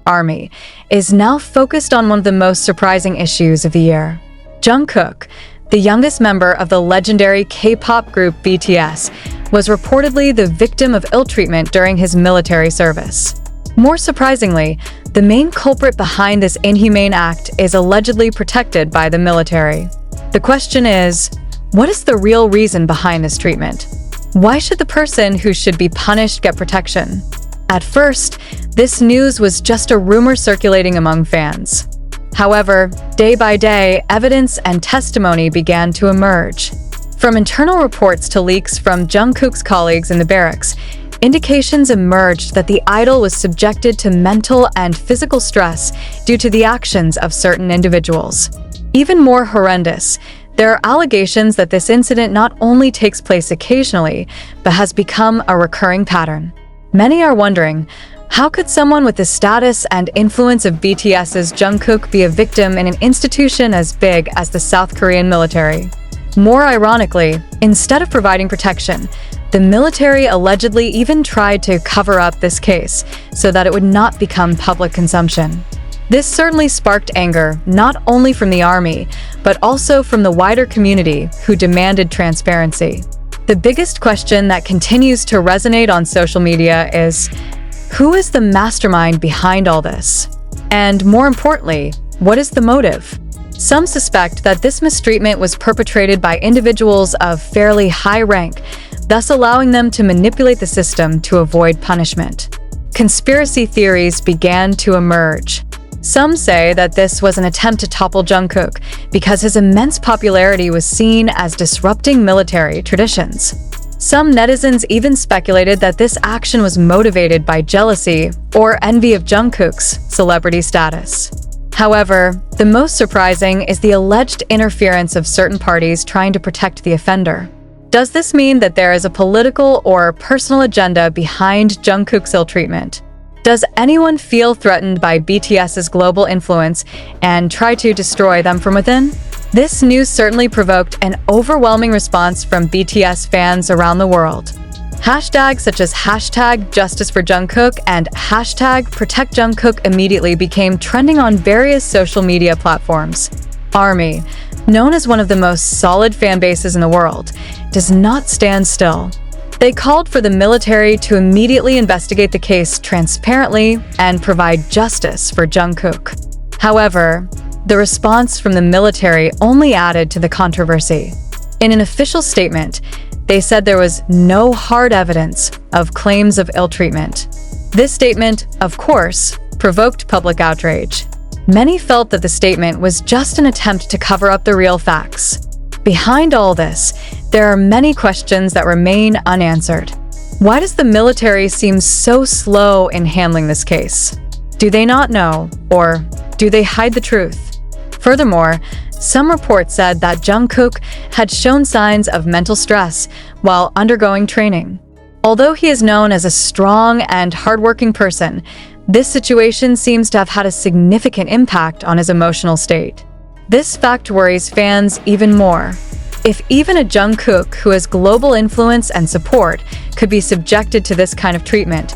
ARMY, is now focused on one of the most surprising issues of the year. Jungkook, the youngest member of the legendary K-pop group BTS, was reportedly the victim of ill treatment during his military service. More surprisingly, the main culprit behind this inhumane act is allegedly protected by the military. The question is, what is the real reason behind this treatment? Why should the person who should be punished get protection? At first, this news was just a rumor circulating among fans. However, day by day, evidence and testimony began to emerge. From internal reports to leaks from Jungkook's colleagues in the barracks, indications emerged that the idol was subjected to mental and physical stress due to the actions of certain individuals. Even more horrendous, there are allegations that this incident not only takes place occasionally, but has become a recurring pattern. Many are wondering, how could someone with the status and influence of BTS's Jungkook be a victim in an institution as big as the South Korean military? More ironically, instead of providing protection, the military allegedly even tried to cover up this case so that it would not become public consumption. This certainly sparked anger, not only from the ARMY, but also from the wider community who demanded transparency. The biggest question that continues to resonate on social media is, who is the mastermind behind all this? And more importantly, what is the motive? Some suspect that this mistreatment was perpetrated by individuals of fairly high rank, thus allowing them to manipulate the system to avoid punishment. Conspiracy theories began to emerge. Some say that this was an attempt to topple Jungkook because his immense popularity was seen as disrupting military traditions. Some netizens even speculated that this action was motivated by jealousy or envy of Jungkook's celebrity status. However, the most surprising is the alleged interference of certain parties trying to protect the offender. Does this mean that there is a political or personal agenda behind Jungkook's ill treatment? Does anyone feel threatened by BTS's global influence and try to destroy them from within? This news certainly provoked an overwhelming response from BTS fans around the world. Hashtags such as #JusticeForJungkook and #ProtectJungkook immediately became trending on various social media platforms. ARMY, known as one of the most solid fan bases in the world, does not stand still. They called for the military to immediately investigate the case transparently and provide justice for Jungkook. However, the response from the military only added to the controversy. In an official statement, they said there was no hard evidence of claims of ill treatment. This statement, of course, provoked public outrage. Many felt that the statement was just an attempt to cover up the real facts. Behind all this, there are many questions that remain unanswered. Why does the military seem so slow in handling this case? Do they not know, or do they hide the truth? Furthermore, some reports said that Jungkook had shown signs of mental stress while undergoing training. Although he is known as a strong and hardworking person, this situation seems to have had a significant impact on his emotional state. This fact worries fans even more. If even a Jungkook who has global influence and support could be subjected to this kind of treatment,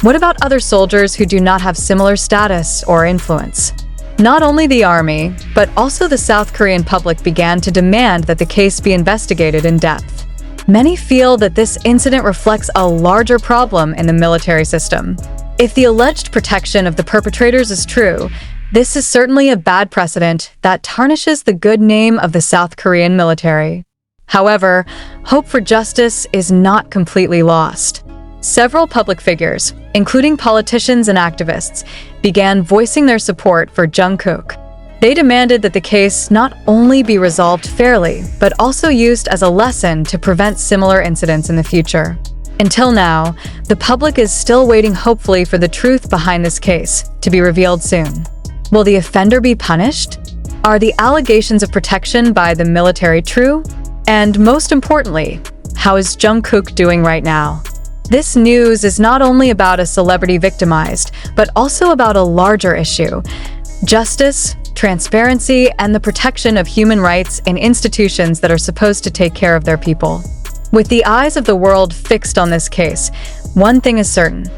what about other soldiers who do not have similar status or influence? Not only the ARMY, but also the South Korean public began to demand that the case be investigated in depth. Many feel that this incident reflects a larger problem in the military system. If the alleged protection of the perpetrators is true, this is certainly a bad precedent that tarnishes the good name of the South Korean military. However, hope for justice is not completely lost. Several public figures, including politicians and activists, began voicing their support for Jungkook. They demanded that the case not only be resolved fairly, but also used as a lesson to prevent similar incidents in the future. Until now, the public is still waiting hopefully for the truth behind this case to be revealed soon. Will the offender be punished? Are the allegations of protection by the military true? And most importantly, how is Jungkook doing right now? This news is not only about a celebrity victimized, but also about a larger issue: justice, transparency, and the protection of human rights in institutions that are supposed to take care of their people. With the eyes of the world fixed on this case, one thing is certain: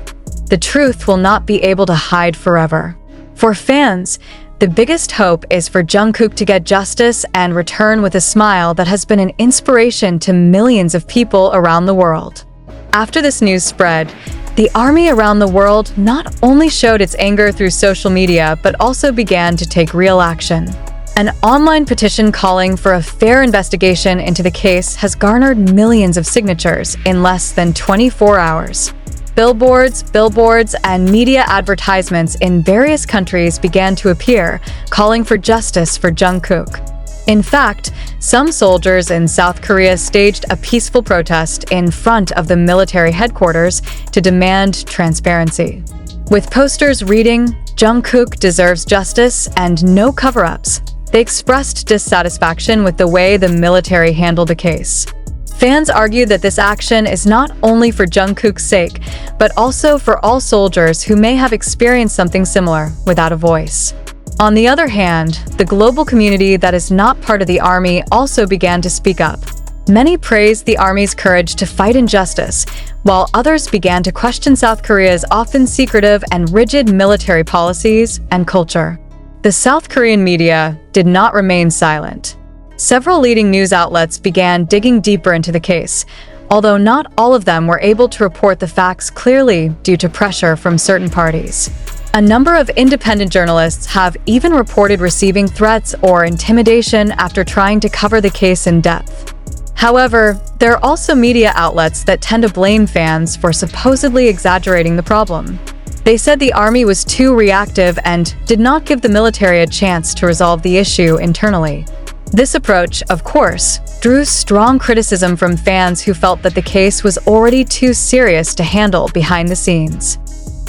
the truth will not be able to hide forever. For fans, the biggest hope is for Jungkook to get justice and return with a smile that has been an inspiration to millions of people around the world. After this news spread, the army around the world not only showed its anger through social media but also began to take real action. An online petition calling for a fair investigation into the case has garnered millions of signatures in less than 24 hours. Billboards, and media advertisements in various countries began to appear, calling for justice for Jungkook. In fact, some soldiers in South Korea staged a peaceful protest in front of the military headquarters to demand transparency. With posters reading, "Jungkook deserves justice and no cover-ups," they expressed dissatisfaction with the way the military handled the case. Fans argued that this action is not only for Jungkook's sake, but also for all soldiers who may have experienced something similar without a voice. On the other hand, the global community that is not part of the army also began to speak up. Many praised the army's courage to fight injustice, while others began to question South Korea's often secretive and rigid military policies and culture. The South Korean media did not remain silent. Several leading news outlets began digging deeper into the case, although not all of them were able to report the facts clearly due to pressure from certain parties. A number of independent journalists have even reported receiving threats or intimidation after trying to cover the case in depth. However, there are also media outlets that tend to blame fans for supposedly exaggerating the problem. They said the army was too reactive and did not give the military a chance to resolve the issue internally. This approach, of course, drew strong criticism from fans who felt that the case was already too serious to handle behind the scenes.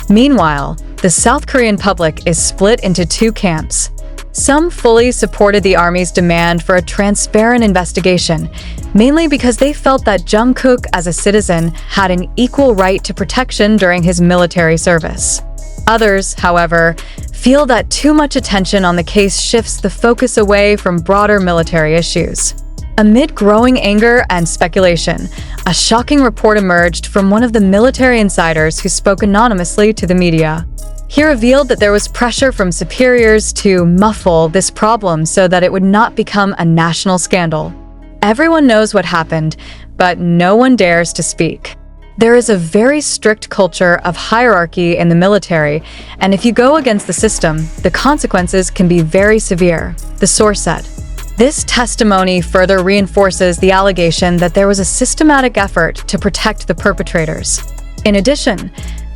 Meanwhile, the South Korean public is split into two camps. Some fully supported the army's demand for a transparent investigation, mainly because they felt that Jungkook as a citizen had an equal right to protection during his military service. Others, however, feel that too much attention on the case shifts the focus away from broader military issues. Amid growing anger and speculation, a shocking report emerged from one of the military insiders who spoke anonymously to the media. He revealed that there was pressure from superiors to muffle this problem so that it would not become a national scandal. Everyone knows what happened, but no one dares to speak. There is a very strict culture of hierarchy in the military, and if you go against the system, the consequences can be very severe, the source said. This testimony further reinforces the allegation that there was a systematic effort to protect the perpetrators. In addition,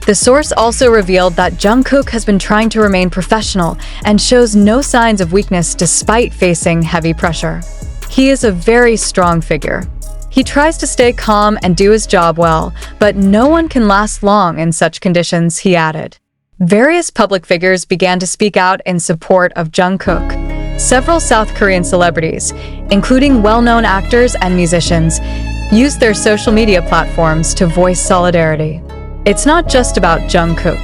the source also revealed that Jungkook has been trying to remain professional and shows no signs of weakness despite facing heavy pressure. He is a very strong figure. He tries to stay calm and do his job well, but no one can last long in such conditions, he added. Various public figures began to speak out in support of Jungkook. Several South Korean celebrities, including well-known actors and musicians, used their social media platforms to voice solidarity. It's not just about Jungkook.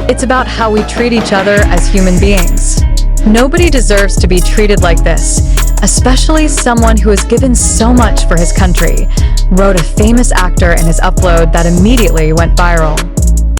It's about how we treat each other as human beings. Nobody deserves to be treated like this, especially someone who has given so much for his country, wrote a famous actor in his upload that immediately went viral.